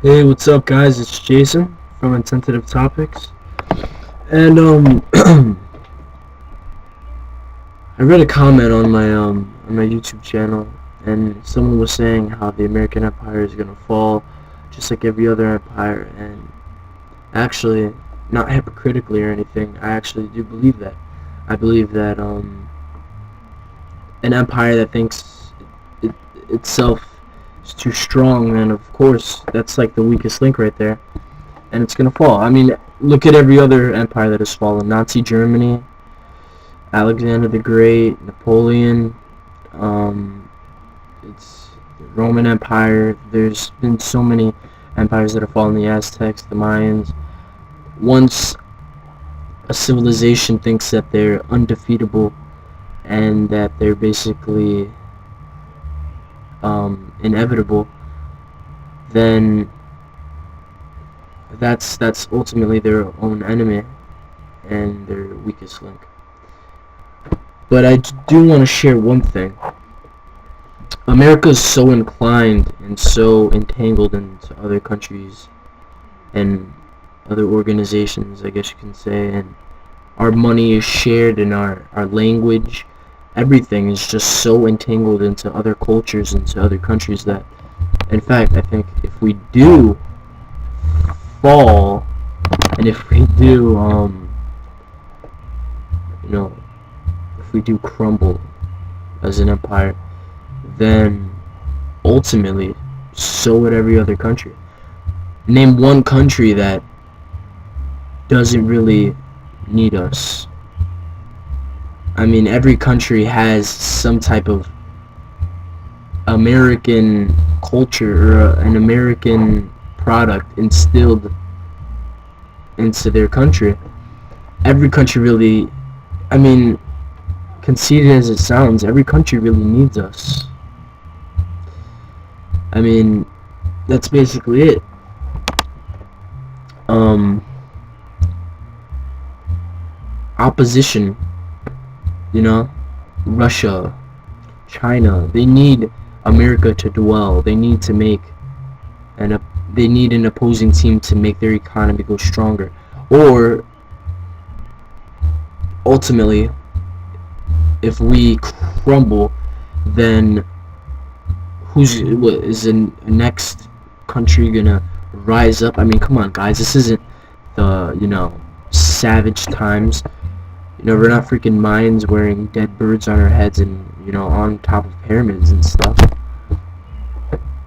Hey, what's up, guys? It's Jason from Insensitive Topics, and I read a comment on my YouTube channel, and someone was saying how the American Empire is gonna fall, just like every other empire, and actually, not hypocritically or anything, I actually do believe that. I believe that an empire that thinks it, itself is too strong, and of course, that's like the weakest link right there, and it's gonna fall. I mean, look at every other empire that has fallen. Nazi Germany, Alexander the Great, Napoleon, um, it's the Roman Empire. There's been so many empires that have fallen. The Aztecs, the Mayans. Once a civilization thinks that they're undefeatable and that they're basically inevitable, then that's ultimately their own enemy and their weakest link. But I do want to share one thing. America is so inclined and so entangled into other countries and other organizations, I guess you can say, and our money is shared and our language, everything is just so entangled into other cultures, into other countries that, in fact, I think if we do fall, and if we do, you know, if we do crumble as an empire, then ultimately, so would every other country. Name one country that doesn't really need us. I mean, every country has some type of American culture or an American product instilled into their country. Every country really, I mean, conceited as it sounds, every country really needs us. I mean, that's basically it. Opposition, you know, Russia, China, they need America to dwell. They need to make they need an opposing team to make their economy go stronger. Or ultimately, if we crumble, then is the next country gonna rise up? I mean, come on, guys, this isn't the savage times. We're not freaking Mayans wearing dead birds on our heads and on top of pyramids and stuff.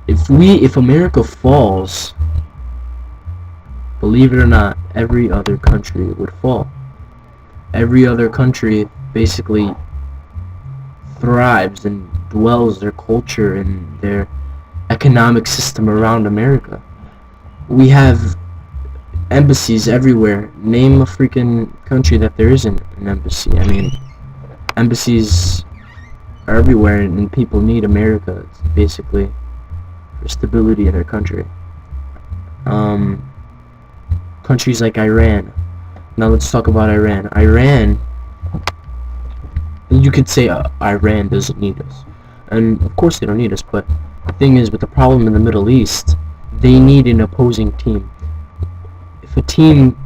If America falls, believe it or not, every other country would fall. Every other country basically thrives and dwells their culture and their economic system around America. We have embassies everywhere. Name a freaking country that there isn't an embassy. I mean, embassies are everywhere, and people need America. It's basically for stability in their country. Countries like Iran. Now let's talk about Iran. Iran, you could say Iran doesn't need us, and of course they don't need us. But the thing is, with the problem in the Middle East, they need an opposing team. If a team,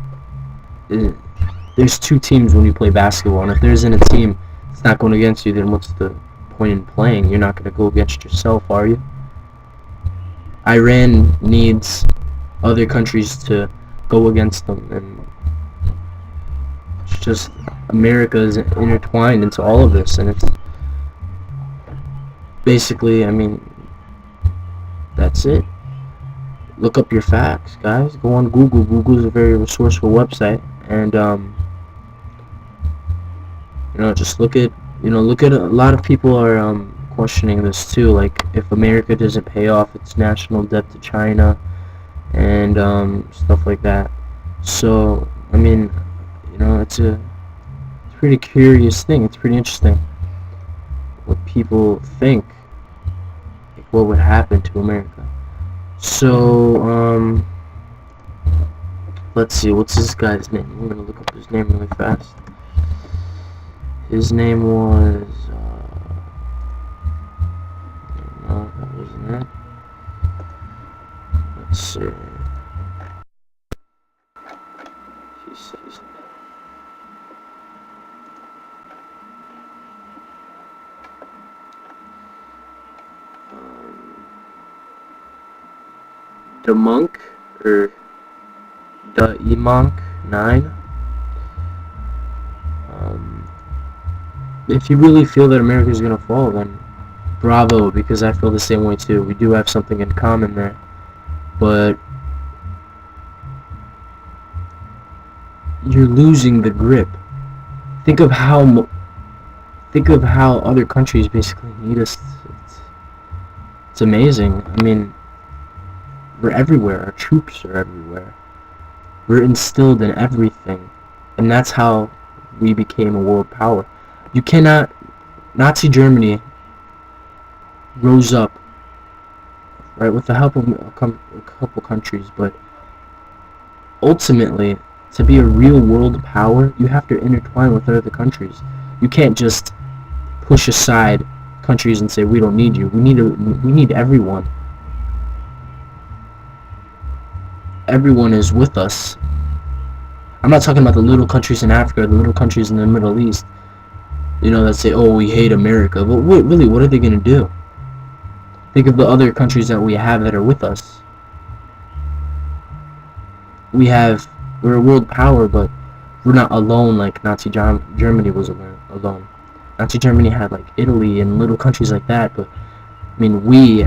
there's two teams when you play basketball, and if there isn't a team that's not going against you, then what's the point in playing? You're not going to go against yourself, are you? Iran needs other countries to go against them, and it's just America is intertwined into all of this, and it's basically, I mean, that's it. Look up your facts, guys. Go on Google. Google is a very resourceful website, and just look at a lot of people are questioning this too. Like, if America doesn't pay off its national debt to China and stuff like that. So I mean, it's a pretty curious thing. It's pretty interesting what people think, like what would happen to America. So let's see, what's this guy's name? I'm gonna look up his name really fast. His name was no, that wasn't it. see. She says, the monk, or the E-monk 9. If you really feel that America is gonna fall, then bravo, because I feel the same way too. We do have something in common there, but you're losing the grip. Think of how other countries basically need us. It's amazing. I mean, we're everywhere. Our troops are everywhere. We're instilled in everything, and that's how we became a world power. You cannot. Nazi Germany rose up, right, with the help of a couple countries, but ultimately, to be a real world power, you have to intertwine with other countries. You can't just push aside countries and say we don't need you. We need everyone. Everyone is with us. I'm not talking about the little countries in Africa, the little countries in the Middle East, that say, oh, we hate America. But really, what are they going to do? Think of the other countries that we have that are with us. We're a world power, but we're not alone like Nazi Germany was alone. Nazi Germany had like Italy and little countries like that, but I mean, we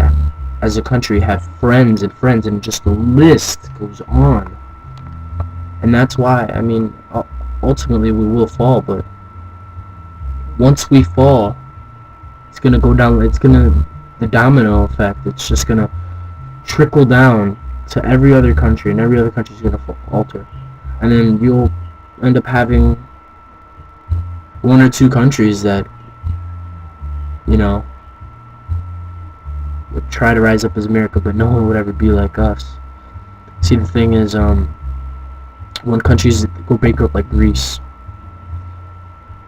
as a country have friends, and just the list goes on. And that's why, I mean, ultimately we will fall, but once we fall, it's gonna go down, the domino effect, it's just gonna trickle down to every other country, and every other country is gonna falter. And then you'll end up having one or two countries that, would try to rise up as America, but no one would ever be like us. See, the thing is, when countries go bankrupt like Greece,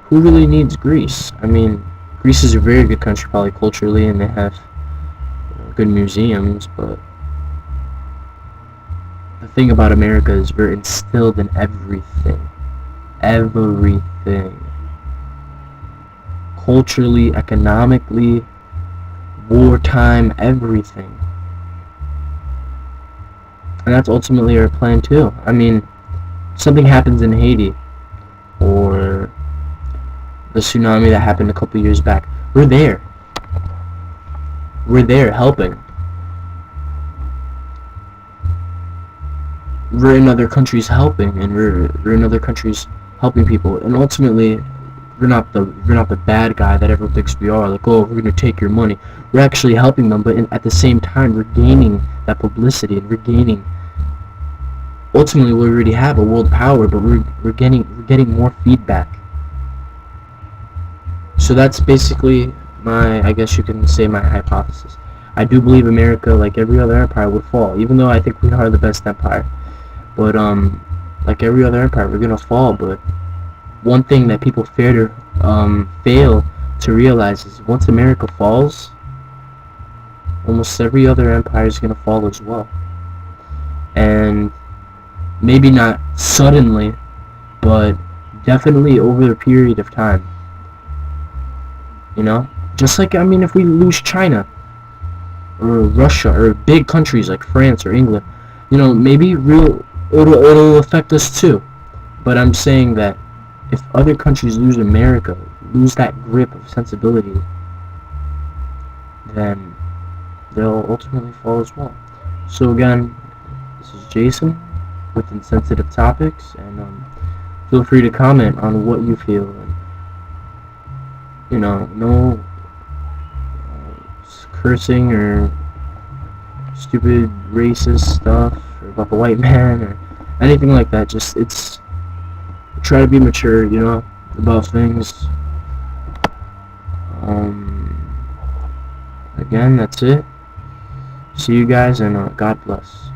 who really needs Greece? I mean, Greece is a very good country, probably culturally, and they have good museums, but the thing about America is we're instilled in everything. Everything. Culturally, economically, wartime, everything. And that's ultimately our plan too. I mean, something happens in Haiti, or the tsunami that happened a couple years back. We're there. We're there helping. We're in other countries helping, and we're in other countries helping people. And ultimately, we're not the bad guy that everyone thinks we are. Like, oh, we're gonna take your money. We're actually helping them, but at the same time, we're gaining that publicity, and we're gaining. Ultimately, we already have a world power, but we're getting more feedback. So that's basically I guess you can say, my hypothesis. I do believe America, like every other empire, would fall, even though I think we are the best empire. But like every other empire, we're gonna fall. But one thing that people fail to realize is once America falls, almost every other empire is gonna fall as well. And maybe not suddenly, but definitely over a period of time. Just like, I mean, if we lose China or Russia or big countries like France or England, maybe it'll affect us too. But I'm saying that if other countries lose America, lose that grip of sensibility, then they'll ultimately fall as well. So again, this is Jason with Insensitive Topics, and feel free to comment on what you feel, and no cursing or stupid racist stuff or about the white man or anything like that. Just try to be mature, about things. Again, that's it. See you guys, and God bless.